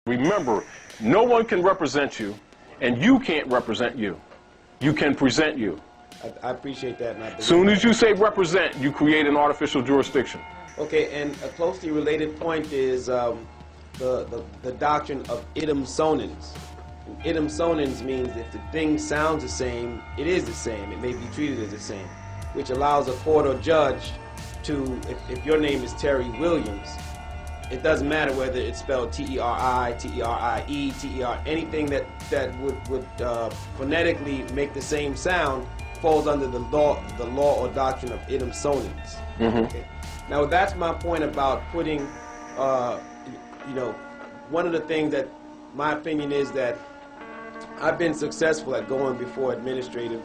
Remember, no one can represent you, and you can't represent you. You can present you. I appreciate that. As soon as you say represent, you create an artificial jurisdiction. Okay, and a closely related point is the doctrine of idem sonans. And idem sonans means if the thing sounds the same, it is the same. It may be treated as the same, which allows a court or judge to, if your name is Terry Williams, it doesn't matter whether it's spelled T-E-R-I, T-E-R-I-E, T-E-R, anything that would phonetically make the same sound falls under the law or doctrine of idem sonans. Mm-hmm. Okay. Now that's my point about putting, one of the things that my opinion is that I've been successful at going before administrative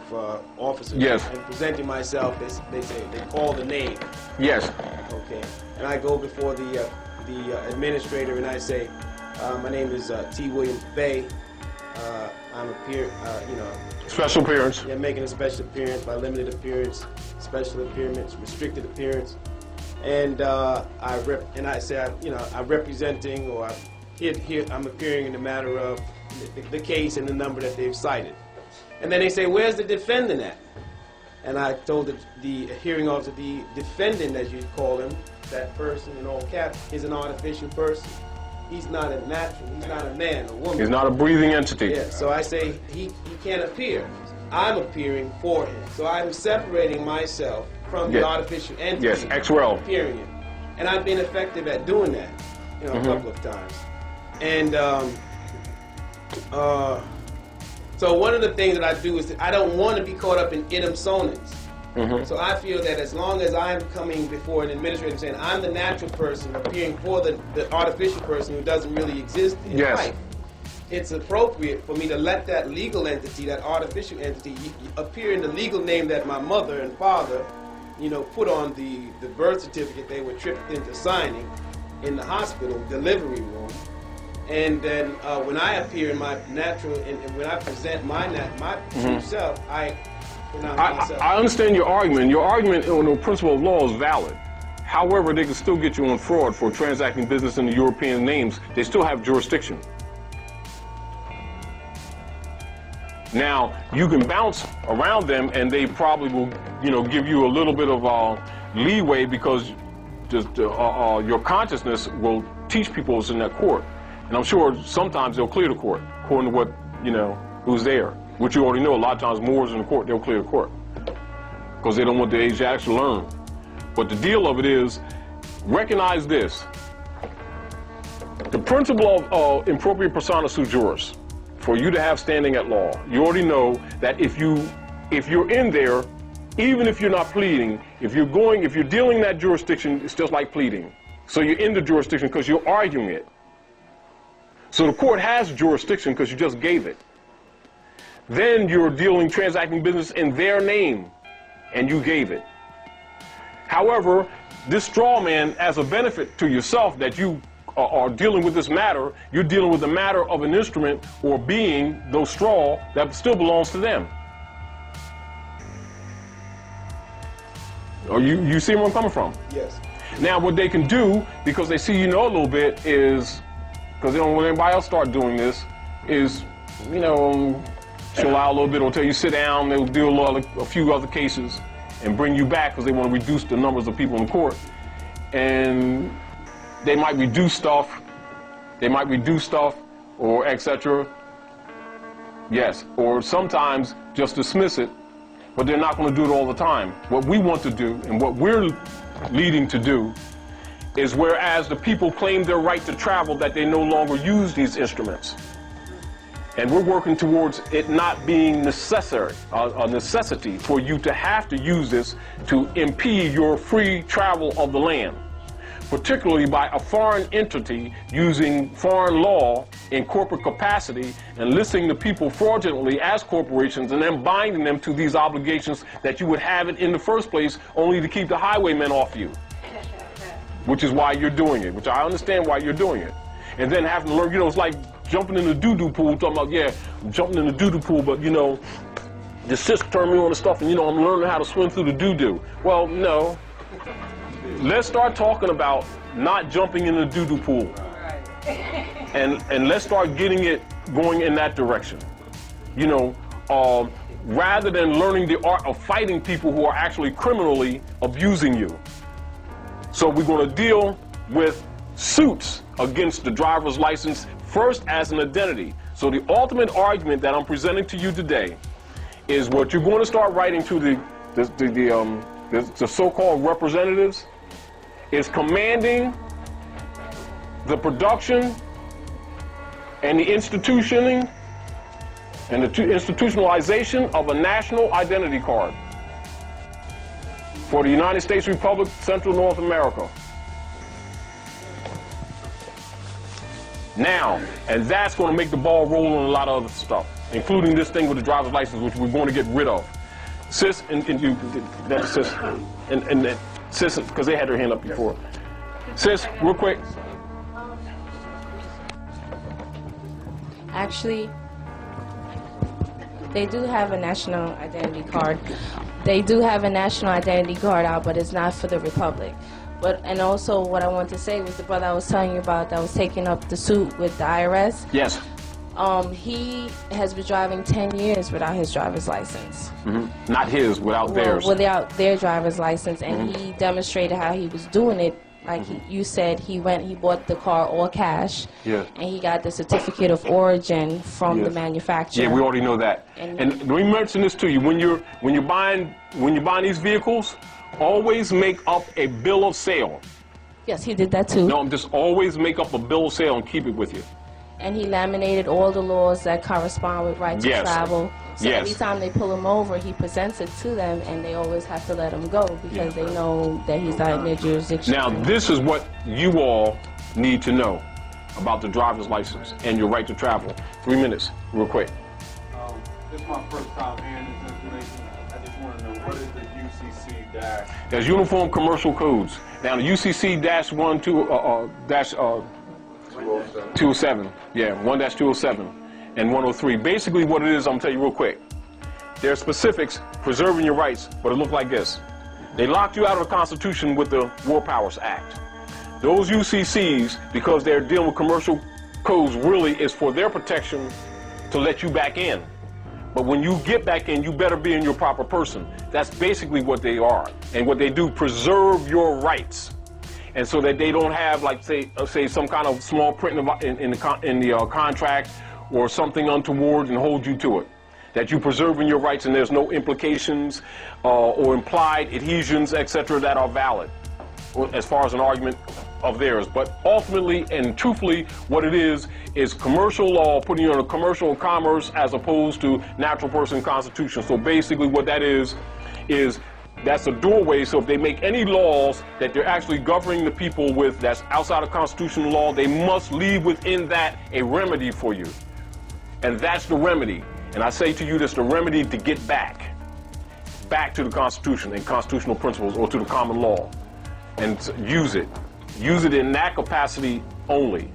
officers. Yes. And presenting myself. They call the name. Yes. Okay. And I go before the administrator and I say, my name is T. William Bay. I'm special appearance. Yeah, making a special appearance by limited appearance, special appearance, restricted appearance, and I say I'm representing, or I'm appearing in the matter of the case and the number that they've cited, and then they say, where's the defendant at? And I told the hearing officer, the defendant, as you call him, that person in all caps, is an artificial person. He's not a natural, he's not a man or woman. He's not a breathing entity. Yeah, so I say he can't appear. I'm appearing for him. So I'm separating myself from the artificial entity. Yes, XRL. Appearing it. And I've been effective at doing that, a couple of times. And so one of the things that I do is that I don't want to be caught up in idem sonans. Mm-hmm. So I feel that as long as I'm coming before an administrator saying I'm the natural person appearing for the artificial person who doesn't really exist in life, it's appropriate for me to let that legal entity, that artificial entity, appear in the legal name that my mother and father, put on the birth certificate they were tricked into signing in the hospital delivery room. And then when I appear in my natural, and when I present my true self, I understand your argument. Your argument on the principle of law is valid. However, they can still get you on fraud for transacting business in the European names. They still have jurisdiction. Now, you can bounce around them, and they probably will, give you a little bit of leeway because your consciousness will teach people it's in that court. And I'm sure sometimes they'll clear the court according to what, who's there. Which you already know, a lot of times Moors in the court, they'll clear the court because they don't want the Asiatics to learn. But the deal of it is, recognize this. The principle of impropriate persona sui juris, for you to have standing at law, you already know that if you're in there, even if you're not pleading, if you're dealing in that jurisdiction, it's just like pleading. So you're in the jurisdiction because you're arguing it. So the court has jurisdiction because you just gave it. Then you're transacting business in their name, and you gave it. However, this straw man, as a benefit to yourself that you are dealing with this matter, you're dealing with the matter of an instrument or being, though straw, that still belongs to them. You see where I'm coming from? Yes. Now, what they can do, because they see you know a little bit, is, because they don't want anybody else start doing this, is, chill out a little bit, or tell you sit down, they'll do a few other cases and bring you back because they want to reduce the numbers of people in court. And they might reduce stuff, or etc. Yes, or sometimes just dismiss it, but they're not going to do it all the time. What we want to do, and what we're leading to do, is whereas the people claim their right to travel, that they no longer use these instruments. And we're working towards it not being necessary, a necessity for you to have to use this to impede your free travel of the land, particularly by a foreign entity using foreign law in corporate capacity and listing the people fraudulently as corporations and then binding them to these obligations that you would have it in the first place only to keep the highwaymen off you, which is why you're doing it, which I understand why you're doing it. And then having to learn, it's like jumping in the doo-doo pool, talking about, jumping in the doo-doo pool, but, the sis turned me on to stuff, and, I'm learning how to swim through the doo-doo. Well, no. Let's start talking about not jumping in the doo-doo pool. and let's start getting it going in that direction. You know, rather than learning the art of fighting people who are actually criminally abusing you. So we're going to deal with suits against the driver's license first as an identity. So the ultimate argument that I'm presenting to you today is what you're going to start writing to the so-called representatives is commanding the production and the institutioning and the institutionalization of a national identity card for the United States Republic, Central North America. Now, and that's going to make the ball roll on a lot of other stuff, including this thing with the driver's license, which we're going to get rid of. Sis, and you, that sis, and sis, because they had their hand up before. Sis, real quick. Actually, they do have a national identity card. They do have a national identity card out, but it's not for the Republic. But, and also what I want to say was the brother I was telling you about that was taking up the suit with the IRS. Yes. He has been driving 10 years without his driver's license. Mm-hmm. Not his, without theirs. Without their driver's license, and he demonstrated how he was doing it. Like you said, he bought the car all cash, yes, and he got the certificate of origin from the manufacturer. Yeah, we already know that. And let me mention this to you: when you're buying these vehicles, always make up a bill of sale. Yes, he did that too. No, just always make up a bill of sale and keep it with you. And he laminated all the laws that correspond with right to travel. So every time they pull him over, he presents it to them, and they always have to let him go because they know that he's not in their jurisdiction. Now, this is what you all need to know about the driver's license and your right to travel. 3 minutes, real quick. This is my first time hearing this information. I just want to know, what is the UCC dash? There's Uniform Commercial Codes. Now, the UCC-1, 207. Yeah, 1-207 and 103. Basically what it is, I'm going to tell you real quick. There are specifics preserving your rights, but it looked like this. They locked you out of the Constitution with the War Powers Act. Those UCCs, because they're dealing with commercial codes, really is for their protection to let you back in. But when you get back in, you better be in your proper person. That's basically what they are. And what they do, preserve your rights. And so that they don't have, like, say some kind of small print in the contract or something untoward and hold you to it. That you preserving your rights and there's no implications or implied adhesions, etc., that are valid as far as an argument of theirs. But ultimately and truthfully, what it is commercial law putting you on a commercial commerce as opposed to natural person constitution. So basically what that is that's a doorway. So if they make any laws that they're actually governing the people with that's outside of constitutional law, they must leave within that a remedy for you. And that's the remedy. And I say to you, that's the remedy to get back to the Constitution and constitutional principles or to the common law. And use it. Use it in that capacity only,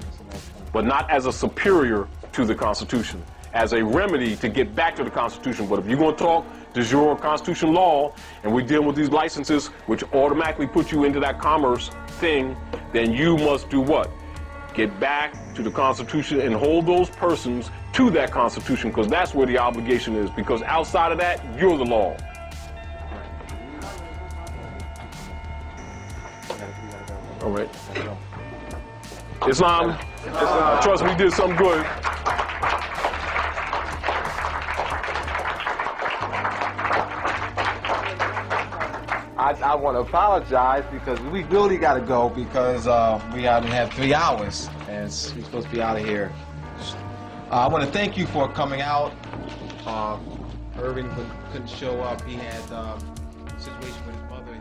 but not as a superior to the Constitution, as a remedy to get back to the Constitution. But if you're going to talk de jure Constitution law, and we're dealing with these licenses, which automatically put you into that commerce thing, then you must do what? Get back to the Constitution and hold those persons to that Constitution, because that's where the obligation is. Because outside of that, you're the law. All right. Islam, trust me, did something good. I want to apologize because we really got to go because we have 3 hours and we're supposed to be out of here. I want to thank you for coming out. Irving couldn't show up. He had a situation with his mother.